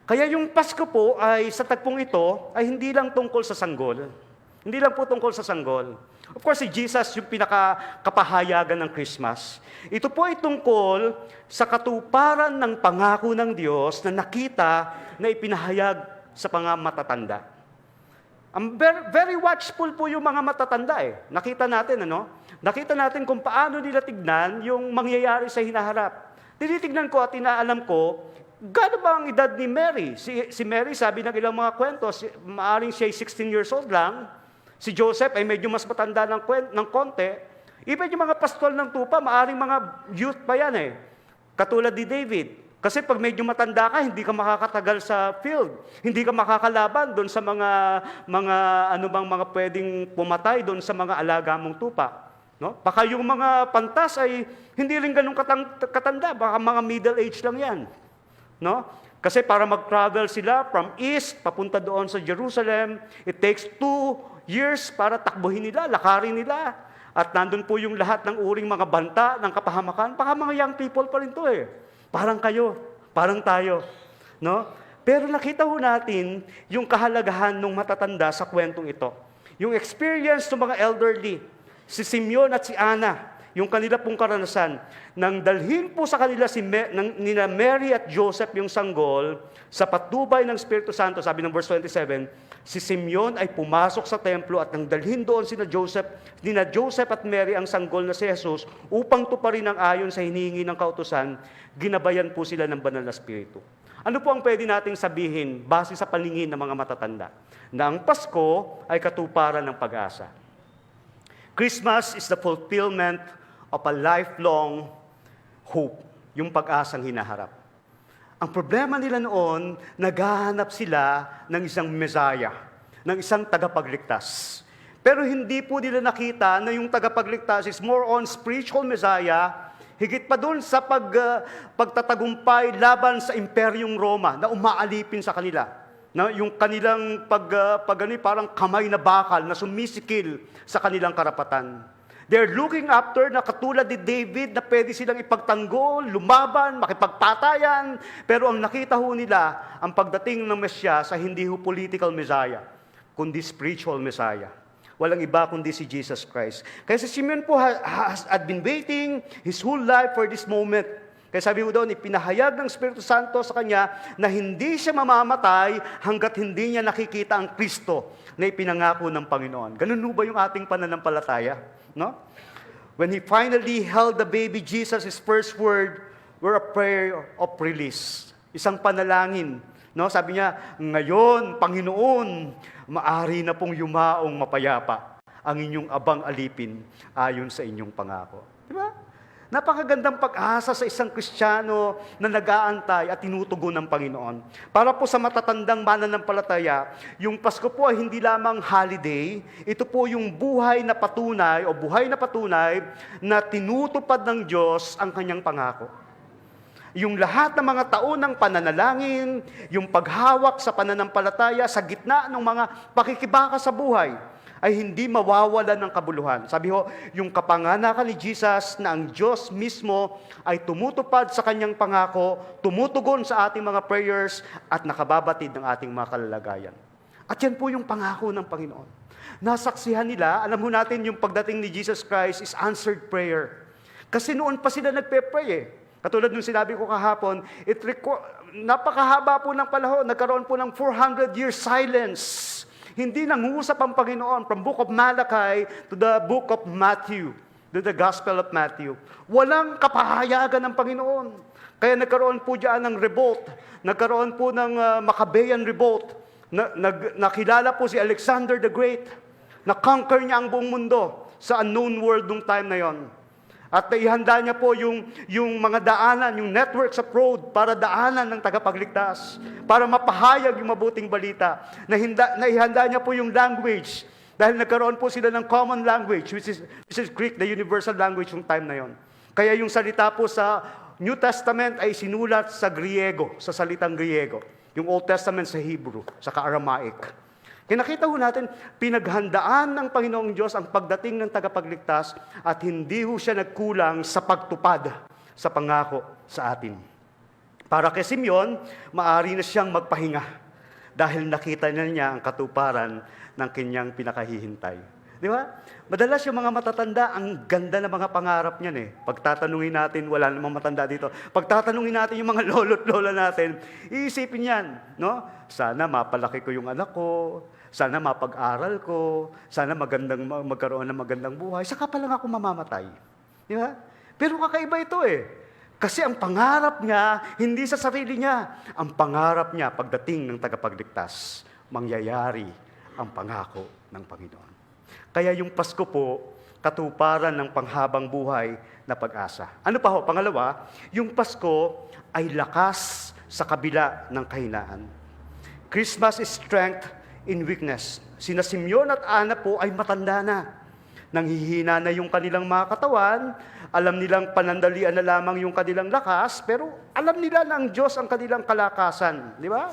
Kaya yung Pasko po ay sa tagpong ito ay hindi lang tungkol sa sanggol. Hindi lang po tungkol sa sanggol. Of course, si Jesus yung pinakakapahayagan ng Christmas. Ito po ay tungkol sa katuparan ng pangako ng Diyos na nakita na ipinahayag sa mga matatanda. Very watchful po yung mga matatanda eh. Nakita natin, Nakita natin kung paano nila tignan yung mangyayari sa hinaharap. Tinitignan ko at inaalam ko, gaano ba ang edad ni Mary? Si Mary, sabi ng ilang mga kwento, maaring siya 16 years old lang. Si Joseph ay medyo mas matanda ng konti. Even yung mga pastol ng tupa, maaring mga youth pa yan eh. Katulad ni David. Kasi pag medyo matanda ka, hindi ka makakatagal sa field. Hindi ka makakalaban doon sa mga pwedeng pumatay doon sa mga alaga mong tupa. No? Baka yung mga pantas ay hindi rin ganun katanda, baka mga middle age lang yan. No? Kasi para mag-travel sila from east, papunta doon sa Jerusalem, it takes 2 years para takbuhin nila, lakarin nila. At nandun po yung lahat ng uring mga banta, ng kapahamakan. Baka mga young people pa rin to eh. Parang kayo, parang tayo. No? Pero nakita ho natin yung kahalagahan ng matatanda sa kwentong ito. Yung experience ng mga elderly, si Simeon at si Ana, yung kanila pong karanasan, nang dalhin po sa kanila nina Mary at Joseph yung sanggol, sa patnubay ng Espiritu Santo, sabi ng verse 27, si Simeon ay pumasok sa templo at nang dalhin doon nina Joseph at Mary ang sanggol na si Jesus, upang tuparin ang ayon sa hinihingi ng kautusan, ginabayan po sila ng banal na Espiritu. Ano po ang pwede nating sabihin base sa paningin ng mga matatanda? Na ang Pasko ay katuparan ng pag-asa. Christmas is the fulfillment of a lifelong hope, yung pag-asang hinaharap. Ang problema nila noon, naghahanap sila ng isang Messiah, ng isang tagapagligtas. Pero hindi po nila nakita na yung tagapagligtas is more on spiritual Messiah, higit pa doon sa pagtatagumpay laban sa Imperyong Roma na umaalipin sa kanila. Na yung kanilang parang kamay na bakal na sumisikil sa kanilang karapatan. They're looking after na katulad ni David na pwede silang ipagtanggol, lumaban, makipagpatayan. Pero ang nakita ho nila, ang pagdating ng Mesyas sa hindi ho political Messiah, kundi spiritual Messiah. Walang iba kundi si Jesus Christ. Kaya si Simeon po had been waiting his whole life for this moment. Kaya sabi ko doon, ipinahayag ng Espiritu Santo sa kanya na hindi siya mamamatay hanggat hindi niya nakikita ang Kristo na ipinangako ng Panginoon. Ganun ba yung ating pananampalataya? No? When he finally held the baby Jesus, his first word were a prayer of release. Isang panalangin. No? Sabi niya, ngayon, Panginoon, maari na pong yumaong mapayapa ang inyong abang alipin ayon sa inyong pangako. Di ba? Napakagandang pag-asa sa isang Kristiyano na nag-aantay at tinutugon ng Panginoon. Para po sa matatandang mananampalataya, yung Pasko po ay hindi lamang holiday, ito po yung buhay na patunay na tinutupad ng Diyos ang kanyang pangako. Yung lahat ng mga taon ng pananalangin, yung paghawak sa pananampalataya sa gitna ng mga pakikibaka sa buhay, ay hindi mawawalan ng kabuluhan. Sabi ho, yung kapanganakan ni Jesus na ang Diyos mismo ay tumutupad sa kanyang pangako, tumutugon sa ating mga prayers at nakababatid ng ating mga kalalagayan. At yan po yung pangako ng Panginoon. Nasaksihan nila, alam mo natin yung pagdating ni Jesus Christ is answered prayer. Kasi noon pa sila nagpe-pray eh. Katulad nung sinabi ko kahapon, napakahaba po ng panahon, nagkaroon po ng 400 years silence. Hindi nangusap ang Panginoon from book of Malachi to the book of Matthew, to the Gospel of Matthew. Walang kapahayagan ng Panginoon. Kaya nagkaroon po diyan ng revolt, nagkaroon po ng Maccabean revolt, nakilala po si Alexander the Great, na-conquer niya ang buong mundo sa unknown world nung time na yon. At ihanda niya po yung mga daanan, yung networks of road para daanan ng tagapagligtas, para mapahayag yung mabuting balita. Ihanda niya po yung language, dahil nagkaroon po sila ng common language, which is Greek, the universal language yung time na yon. Kaya yung salita po sa New Testament ay sinulat sa Griego, sa salitang Griego. Yung Old Testament sa Hebrew, sa Aramaic. Kaya nakita ho natin, pinaghandaan ng Panginoong Diyos ang pagdating ng tagapagligtas at hindi ho siya nagkulang sa pagtupad sa pangako sa atin. Para kay Simeon, maaari na siyang magpahinga dahil nakita na niya ang katuparan ng kanyang pinakahihintay. Di ba? Madalas yung mga matatanda, ang ganda ng mga pangarap niyan eh. Pagtatanungin natin, wala namang matanda dito. Pagtatanungin natin yung mga lolo't lola natin, iisipin yan, no? Sana mapalaki ko yung anak ko, sana mapag-aral ko, sana magkaroon ng magandang buhay, saka pa lang ako mamamatay. Di ba? Pero kakaiba ito eh. Kasi ang pangarap niya, hindi sa sarili niya. Ang pangarap niya, pagdating ng tagapagligtas, mangyayari ang pangako ng Panginoon. Kaya yung Pasko po, katuparan ng panghabang buhay na pag-asa. Ano pa ho? Pangalawa, yung Pasko ay lakas sa kabila ng kahinaan. Christmas is strength in weakness. Sina Simeon at Ana po ay matanda na. nanghihina na yung kanilang mga katawan, alam nilang panandalian na lamang yung kanilang lakas, pero alam nila na ang Diyos ang kanilang kalakasan. Di ba?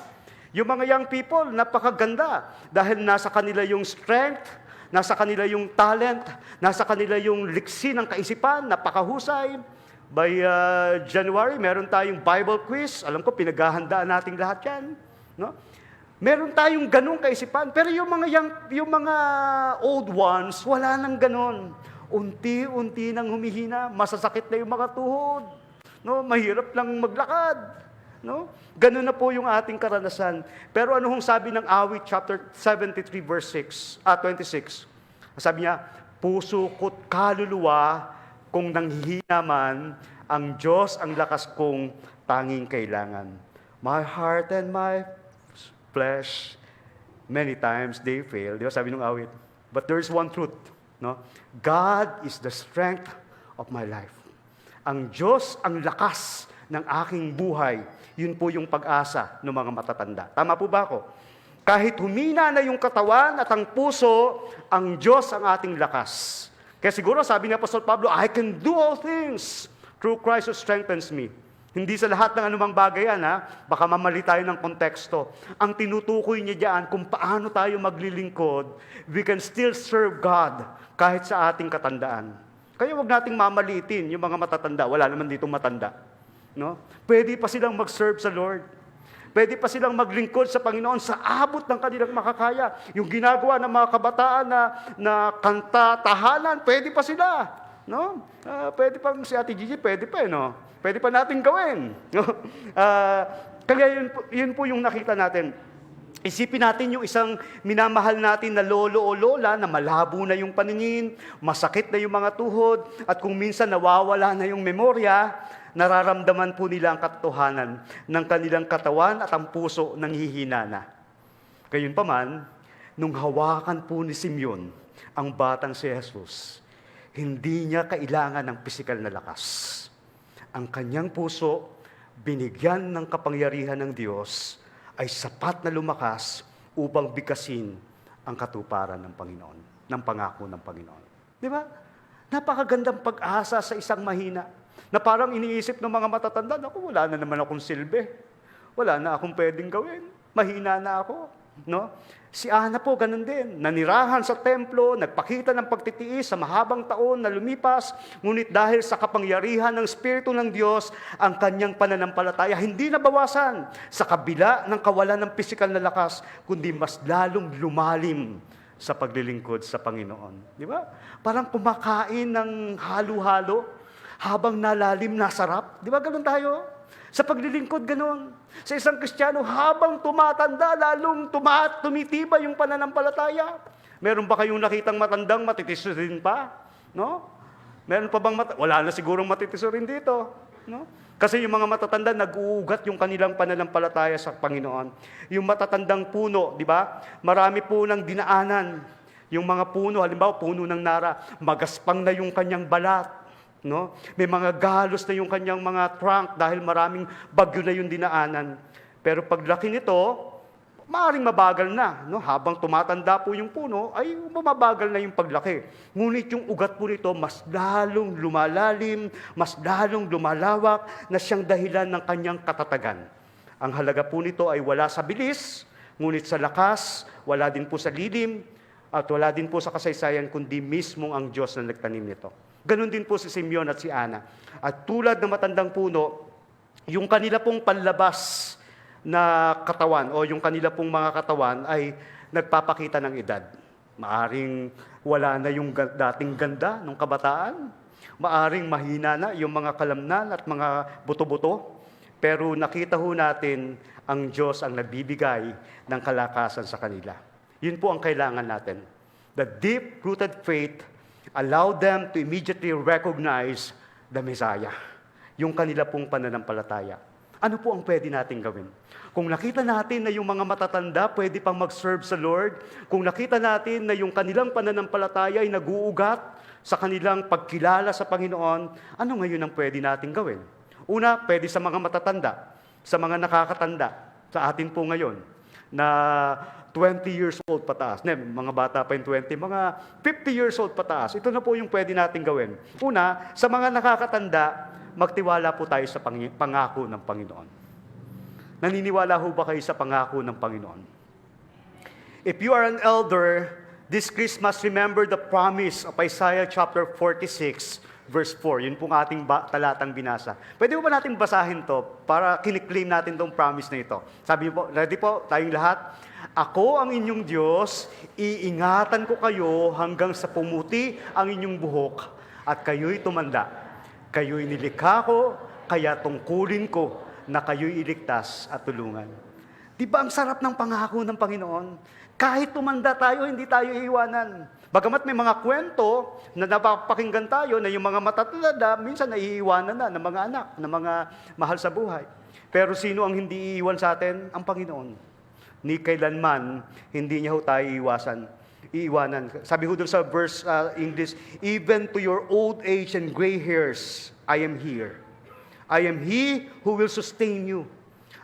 Yung mga young people, napakaganda dahil nasa kanila yung strength, nasa kanila yung talent, nasa kanila yung liksi ng kaisipan, napakahusay. By January, meron tayong Bible quiz. Alam ko, pinaghahandaan nating lahat yan. No? Meron tayong ganong kaisipan. Pero yung mga old ones, wala nang ganon. Unti-unti nang humihina. Masasakit na yung mga tuhod. No? Mahirap lang maglakad. No? Ganon na po yung ating karanasan. Pero ano hong sabi ng Awit chapter 73 verse 26? Sabi niya, puso ko't kaluluwa, kung nanghihina man, ang Diyos ang lakas kong tanging kailangan. My heart and my flesh, many times they fail. Di ba sabi ng awit? But there is one truth. No? God is the strength of my life. Ang Diyos ang lakas ng aking buhay. Yun po yung pag-asa ng mga matatanda. Tama po ba ako? Kahit humina na yung katawan at ang puso, ang Diyos ang ating lakas. Kaya siguro sabi ni Apostol Pablo, I can do all things through Christ who strengthens me. Hindi sa lahat ng anumang bagay yan, ha? Baka mamali tayo ng konteksto. Ang tinutukoy niya diyan kung paano tayo maglilingkod, we can still serve God kahit sa ating katandaan. Kaya wag nating mamalitin yung mga matatanda. Wala naman dito matanda. No? Pwede pa silang mag-serve sa Lord. Pwede pa silang maglingkod sa Panginoon sa abot ng kanilang makakaya. Yung ginagawa ng mga kabataan na kanta, tahanan, pwede pa sila. No? Pwede pa si Ate Gigi, pwede pa, no? Pwede pa natin gawin. No? Kaya yun po yung nakita natin. Isipin natin yung isang minamahal natin na lolo o lola na malabo na yung paningin, masakit na yung mga tuhod, at kung minsan nawawala na yung memorya, nararamdaman po nila ang katotohanan ng kanilang katawan at ang puso nanghihina na. Gayunpaman, nung hawakan po ni Simeon ang batang si Jesus, hindi niya kailangan ng pisikal na lakas. Ang kanyang puso, binigyan ng kapangyarihan ng Diyos, ay sapat na lumakas upang bigkasin ang katuparan ng Panginoon, ng pangako ng Panginoon. Di ba? Napakagandang pag-asa sa isang mahina na parang iniisip ng mga matatanda, naku, wala na naman akong silbi. Wala na akong pwedeng gawin. Mahina na ako. No? Si Ana po, ganun din. Nanirahan sa templo, nagpakita ng pagtitiis sa mahabang taon na lumipas, ngunit dahil sa kapangyarihan ng Espiritu ng Diyos, ang kanyang pananampalataya hindi nabawasan sa kabila ng kawalan ng pisikal na lakas, kundi mas lalong lumalim sa paglilingkod sa Panginoon. Di ba? Parang kumakain ng halo-halo, habang nalalim, nasarap. Di ba ganun tayo? Sa paglilingkod, ganun. Sa isang Kristiyano, habang tumatanda, lalong tumitiba yung pananampalataya. Meron ba kayong nakitang matandang matitisurin pa? No? Meron pa bang wala na sigurong matitisurin dito. No? Kasi yung mga matatanda, nag-uugat yung kanilang pananampalataya sa Panginoon. Yung matatandang puno, di ba? Marami po ng dinaanan. Yung mga puno, halimbawa, puno ng nara, magaspang na yung kanyang balat. No? May mga galos na yung kanyang mga trunk dahil maraming bagyo na yung dinaanan. Pero paglaki nito, maaaring mabagal na. No? Habang tumatanda po yung puno, ay bumabagal na yung paglaki. Ngunit yung ugat po nito, mas lalong lumalalim, mas lalong lumalawak na siyang dahilan ng kanyang katatagan. Ang halaga po nito ay wala sa bilis, ngunit sa lakas, wala din po sa lilim, at wala din po sa kasaysayan, kundi mismong ang Diyos na nagtanim nito. Ganon din po si Simeon at si Ana. At tulad ng matandang puno, yung kanila pong panlabas na katawan o yung kanila pong mga katawan ay nagpapakita ng edad. Maaring wala na yung dating ganda ng kabataan. Maaring mahina na yung mga kalamnan at mga buto-buto. Pero nakita ho natin ang Diyos ang nagbibigay ng kalakasan sa kanila. Yun po ang kailangan natin. The deep-rooted faith allow them to immediately recognize the Messiah, yung kanila pong pananampalataya. Ano po ang pwede natin gawin? Kung nakita natin na yung mga matatanda pwede pang mag-serve sa Lord, kung nakita natin na yung kanilang pananampalataya ay nag-uugat sa kanilang pagkilala sa Panginoon, ano ngayon ang pwede natin gawin? Una, pwede sa mga matatanda, sa mga nakakatanda, sa atin po ngayon. na 20 years old pataas. Mga bata pa yung 20, mga 50 years old pataas. Ito na po yung pwede natin gawin. Una, sa mga nakakatanda, magtiwala po tayo sa pangako ng Panginoon. Naniniwala ho ba kayo sa pangako ng Panginoon? If you are an elder, this Christmas, remember the promise of Isaiah chapter 46, verse 4. Yun pong ating talatang binasa. Pwede ba natin basahin to para kiniklaim natin tong promise na ito? Sabi po, ready po, tayong lahat? Ako ang inyong Diyos, iingatan ko kayo hanggang sa pumuti ang inyong buhok at kayo'y tumanda. Kayo'y nilikha ko, kaya tungkulin ko na kayo'y iligtas at tulungan. Di ba ang sarap ng pangako ng Panginoon? Kahit tumanda tayo, hindi tayo iiwanan. Bagamat may mga kwento na napapakinggan tayo na yung mga matatanda, minsan naiiwanan na ng mga anak, ng mga mahal sa buhay. Pero sino ang hindi iiwan sa atin? Ang Panginoon. Ni kailanman, hindi niya ho tayo iiwanan. Sabi ho doon sa verse English, even to your old age and gray hairs, I am here. I am He who will sustain you.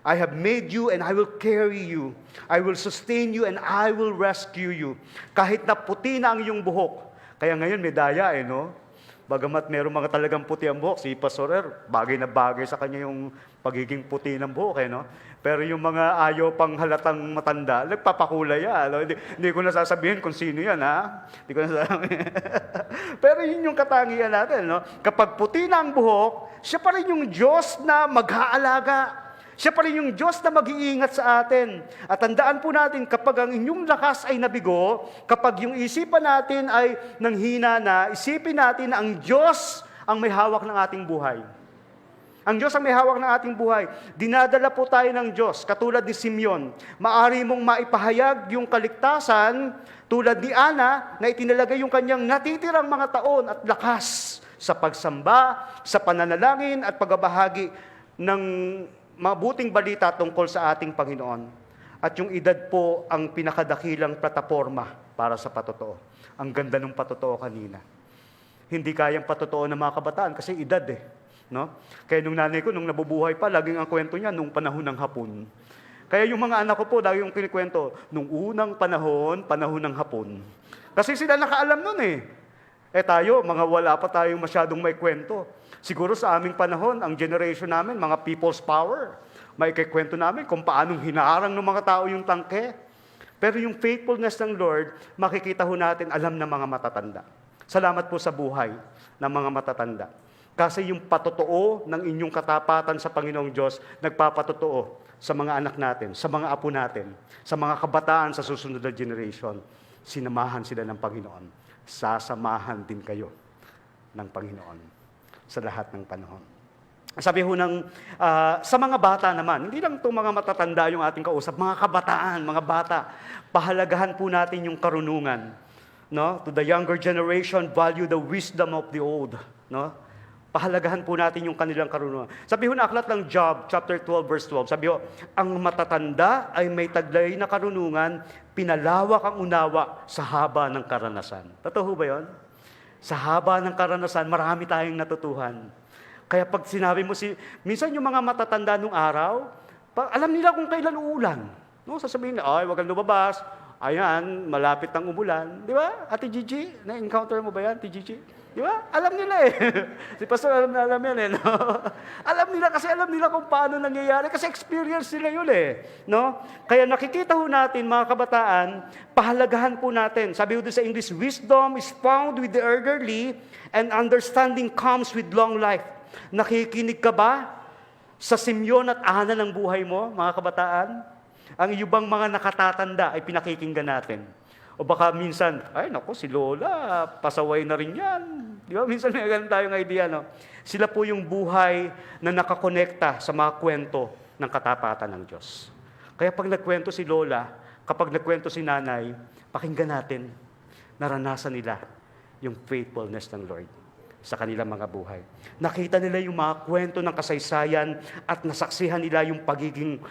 I have made you and I will carry you. I will sustain you and I will rescue you. Kahit na puti na ang iyong buhok. Kaya ngayon may daya no? Bagamat meron mga talagang puti ang buhok, si Pastorer, bagay na bagay sa kanya yung pagiging puti ng buhok no? Pero yung mga ayaw pang halatang matanda, nagpapakulay yan. No? Hindi ko na sasabihin kung sino yan, ha? Hindi ko na sasabihin. Pero yun yung katangian natin, no? Kapag puti na ang buhok, siya pa rin yung Diyos na mag-aalaga. Siya pa rin yung Diyos na mag-iingat sa atin. At tandaan po natin, kapag ang inyong lakas ay nabigo, kapag yung isipan natin ay nanghina na, isipin natin na ang Diyos ang may hawak ng ating buhay. Ang Diyos ang may hawak ng ating buhay. Dinadala po tayo ng Diyos, katulad ni Simeon. Maari mong maipahayag yung kaligtasan, tulad ni Ana, na itinalagay yung kanyang natitirang mga taon at lakas sa pagsamba, sa pananalangin at pagbabahagi ng mabuting balita tungkol sa ating Panginoon. At yung edad po ang pinakadakilang plataforma para sa patotoo. Ang ganda ng patotoo kanina. Hindi kayang patotoo ng mga kabataan kasi edad no? Kaya nung nanay ko, nung nabubuhay pa, laging ang kwento niya nung panahon ng hapon. Kaya yung mga anak ko po, lagi yung kinikwento, nung unang panahon ng hapon. Kasi sila nakaalam nun tayo, mga wala pa tayong masyadong may kwento. Siguro sa aming panahon, ang generation namin, mga people's power, may kikwento namin kung paanong hinaharang ng mga tao yung tangke. Pero yung faithfulness ng Lord, makikita ho natin, alam ng mga matatanda. Salamat po sa buhay ng mga matatanda. Kasi yung patotoo ng inyong katapatan sa Panginoong Diyos, nagpapatotoo sa mga anak natin, sa mga apo natin, sa mga kabataan sa susunod na generation. Sinamahan sila ng Panginoon. Sasamahan din kayo ng Panginoon sa lahat ng panahon. Sabi ho sa mga bata naman, hindi lang itong mga matatanda yung ating kausap, mga kabataan, mga bata, pahalagahan po natin yung karunungan. No? To the younger generation, value the wisdom of the old. No? Pahalagahan po natin yung kanilang karunungan. Sabi ho na aklat ng Job, chapter 12, verse 12, sabi ho, ang matatanda ay may taglay na karunungan, pinalawak ang unawa sa haba ng karanasan. Totoo ba yun? Sa haba ng karanasan, marami tayong natutuhan. Kaya pag sinabi mo minsan yung mga matatanda nung araw, alam nila kung kailan uulan. No? Sasabihin nila, wag kang lumabas. Ayan, malapit ang umulan. Di ba? Ate Gigi, na-encounter mo ba yan, Ate Gigi? Di ba? Alam nila Si Pastor alam yan no? Alam nila kasi alam nila kung paano nangyayari kasi experience nila yun no? Kaya nakikita ho natin mga kabataan, pahalagahan po natin. Sabi ho sa English, wisdom is found with the elderly and understanding comes with long life. Nakikinig ka ba sa Simeon at Ana ng buhay mo, mga kabataan? Ang ibang mga nakatatanda ay pinakikinggan natin. O baka minsan, si Lola, pasaway na rin yan. Di ba? Minsan may ganun tayong idea, no? Sila po yung buhay na nakakonekta sa mga kwento ng katapatan ng Diyos. Kaya pag nagkwento si Lola, kapag nagkwento si Nanay, pakinggan natin, naranasan nila yung faithfulness ng Lord sa kanilang mga buhay. Nakita nila yung mga kwento ng kasaysayan at nasaksihan nila yung pagiging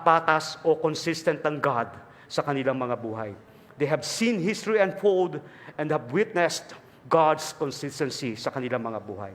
patas o consistent ng God sa kanilang mga buhay. They have seen history unfold and have witnessed God's consistency sa kanilang mga buhay.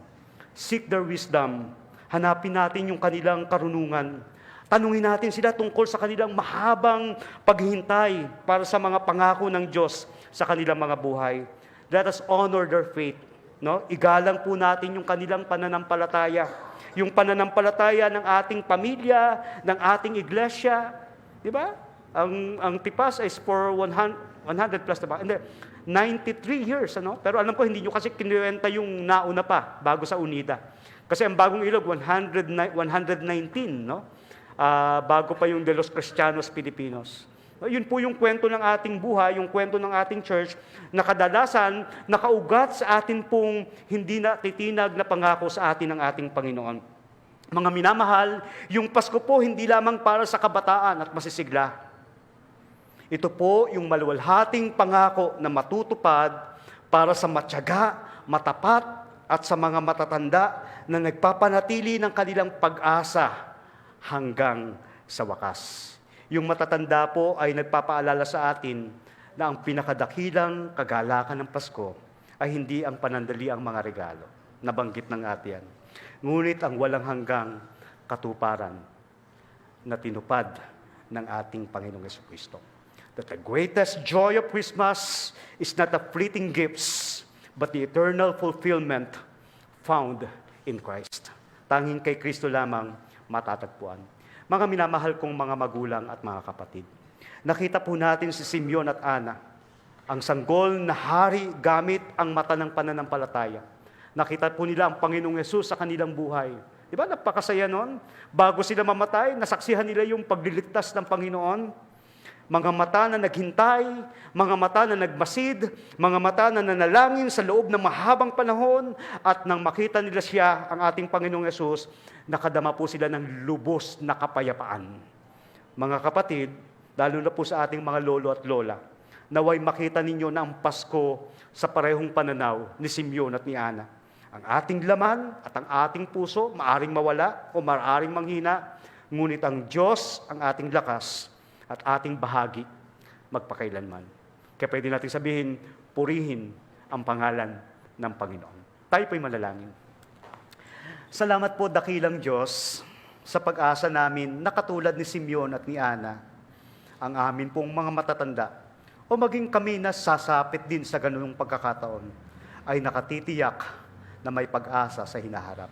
Seek their wisdom. Hanapin natin yung kanilang karunungan Tanungin natin sila tungkol sa kanilang mahabang paghihintay para sa mga pangako ng Diyos sa kanilang mga buhay. Let us honor their faith. No? Igalang po natin yung kanilang pananampalataya. Yung pananampalataya ng ating pamilya, ng ating iglesia. Di ba? Ang tipas is for 100 plus na ba? Hindi, 93 years. Ano? Pero alam ko, hindi nyo kasi kinuwenta yung nauna pa, bago sa UNIDA. Kasi ang bagong ilog, 119, no? Bago pa yung De los Cristianos Filipinos. Yun po yung kwento ng ating buhay, yung kwento ng ating church, na kadalasan nakaugat sa atin pong hindi natitinag na pangako sa atin ng ating Panginoon. Mga minamahal, yung Pasko po hindi lamang para sa kabataan at masisigla. Ito po yung maluwalhating pangako na matutupad para sa matyaga, matapat, at sa mga matatanda na nagpapanatili ng kanilang pag-asa hanggang sa wakas. Yung matatanda po ay nagpapaalala sa atin na ang pinakadakilang kagalakan ng Pasko ay hindi ang panandali ang mga regalo. Nabanggit ng atin. Ngunit ang walang hanggang katuparan na tinupad ng ating Panginoong Jesucristo. That the greatest joy of Christmas is not the fleeting gifts, but the eternal fulfillment found in Christ. Tanging kay Kristo lamang matatagpuan. Mga minamahal kong mga magulang at mga kapatid, nakita po natin si Simeon at Ana, ang sanggol na hari gamit ang mata ng pananampalataya. Nakita po nila ang Panginoong Yesus sa kanilang buhay. Di ba? Napakasaya nun. Bago sila mamatay, nasaksihan nila yung pagliligtas ng Panginoon. Mga mata na naghintay, mga mata na nagmasid, mga mata na nanalangin sa loob ng mahabang panahon, at nang makita nila siya, ang ating Panginoong Yesus, nakadama po sila ng lubos na kapayapaan. Mga kapatid, lalo na po sa ating mga lolo at lola, naway makita ninyo na ang Pasko sa parehong pananaw ni Simeon at ni Ana. Ang ating laman at ang ating puso, maaring mawala o maaring manghina, ngunit ang Diyos ang ating lakas at ating bahagi magpakailanman. Kaya pwede natin sabihin, purihin ang pangalan ng Panginoon. Tayo po'y manalangin. Salamat po, dakilang Diyos, sa pag-asa namin na katulad ni Simeon at ni Ana, ang amin pong mga matatanda, o maging kami na sasapit din sa ganung pagkakataon, ay nakatitiyak na may pag-asa sa hinaharap.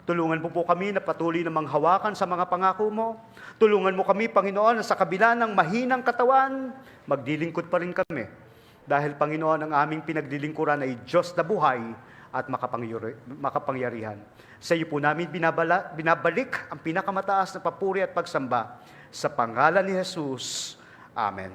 Tulungan mo po kami na patuloy na manghawakan sa mga pangako mo. Tulungan mo kami, Panginoon, na sa kabila ng mahinang katawan, magdilingkod pa rin kami. Dahil, Panginoon, ang aming pinaglilingkuran ay Diyos na buhay at makapangyarihan. Sa iyo po namin binabalik ang pinakamataas na papuri at pagsamba. Sa pangalan ni Jesus. Amen.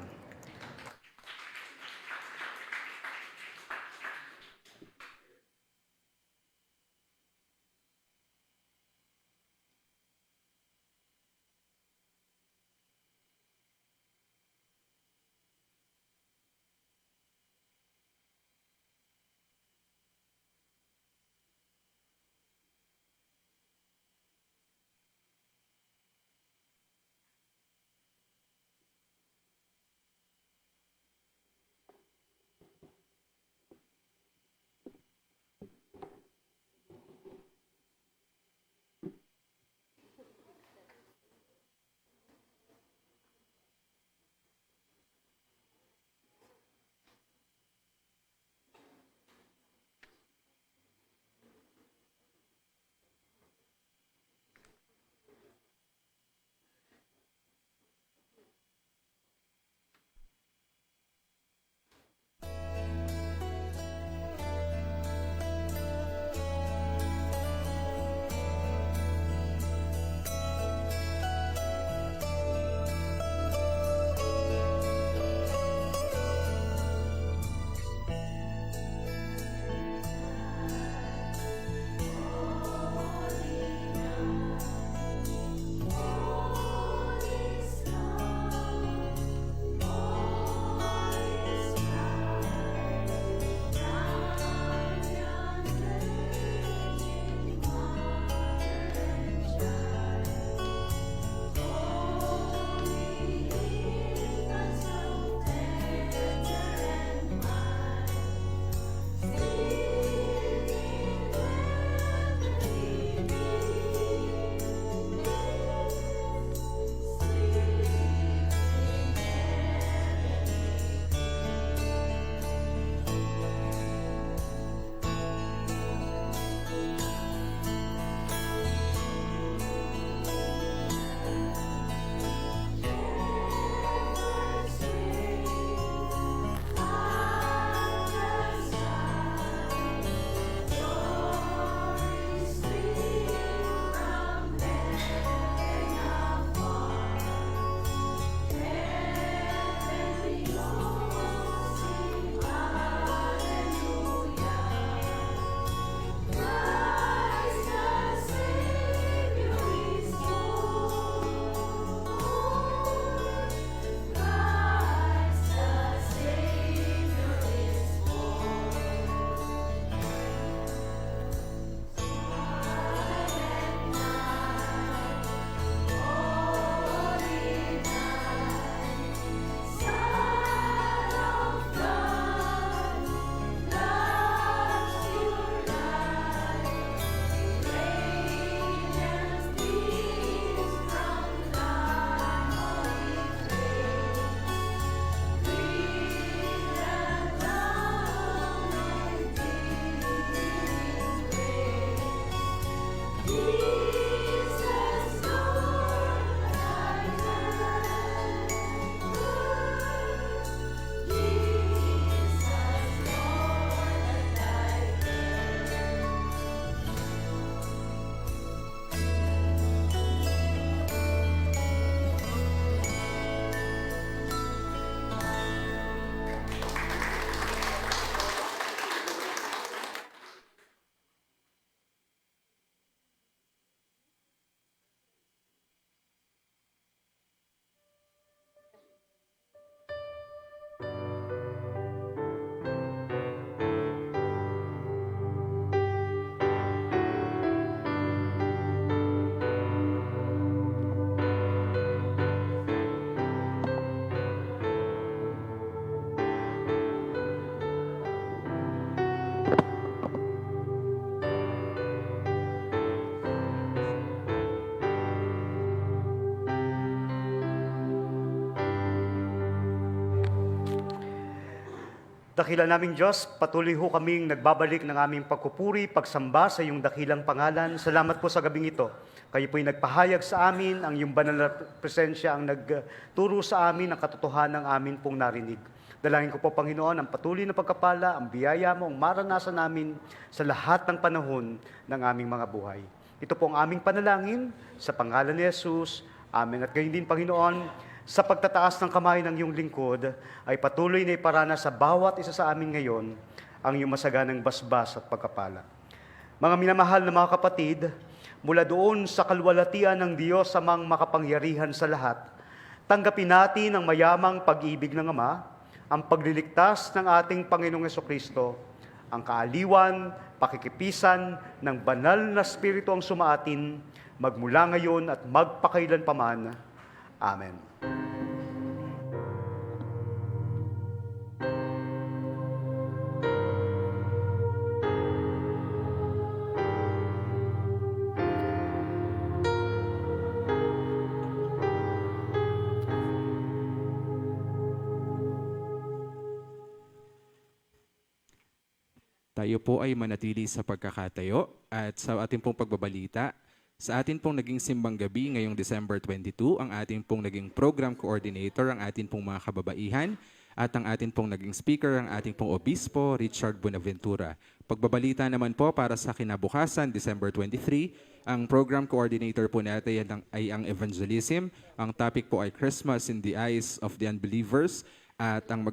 Dakila naming Diyos, patuloy ho kaming nagbabalik ng aming pagpupuri, pagsamba sa iyong dakilang pangalan. Salamat po sa gabing ito. Kayo po'y nagpahayag sa amin, ang iyong banal na presensya ang nagturo sa amin ng katotohanan ng amin pong narinig. Dalangin ko po, Panginoon, ang patuloy na pagkapala, ang biyaya mo, ang maranasan namin sa lahat ng panahon ng aming mga buhay. Ito po ang aming panalangin sa pangalan ni Jesus. Amen. At gayon din, Panginoon, sa pagtataas ng kamay ng iyong lingkod, ay patuloy na iparana sa bawat isa sa amin ngayon ang iyong masaganang basbas at pagkapala. Mga minamahal na mga kapatid, mula doon sa kalwalatian ng Diyos amang makapangyarihan sa lahat, tanggapin natin ang mayamang pag-ibig ng Ama, ang pagliligtas ng ating Panginoong Hesukristo, ang kaaliwan, pakikipisan ng banal na Espiritu ang sumaatin, magmula ngayon at magpakailanpaman. Amen. Tayo po ay manatili sa pagkakatayo at sa ating pong pagbabalita. Sa atin pong naging simbang gabi ngayong December 22, ang ating pong naging program coordinator, ang ating pong mga kababaihan, at ang ating pong naging speaker, ang ating pong obispo, Richard Buenaventura. Pagbabalita naman po para sa kinabukasan, December 23, ang program coordinator po natin ay ang evangelism. Ang topic po ay Christmas in the Eyes of the Unbelievers, at ang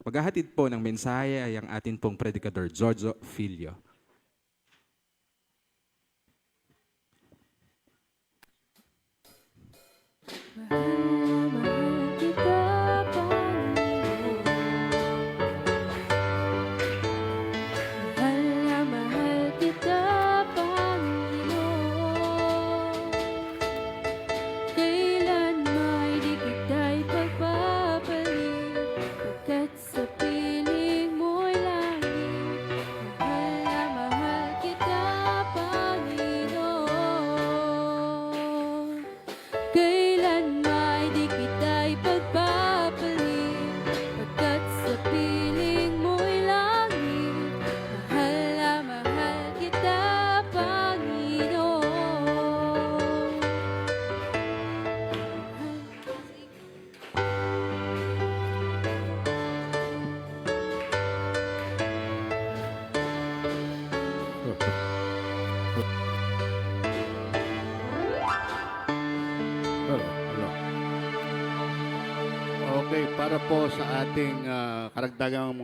maghahatid po ng mensahe ay ang ating pong predikador, Jojo Filio. Mahal kita, Panginoon. Mahal na mahal kita, Panginoon. Kailan may di kita'y pagpapalit, pagkat sa piling mo'y langit. Mahal na mahal kita, Panginoon. Kailan may di kita'y pagpapalit, pagkat sa piling mo'y langit. Mahal na mahal kita, Panginoon. Okay, para po sa ating karagdagang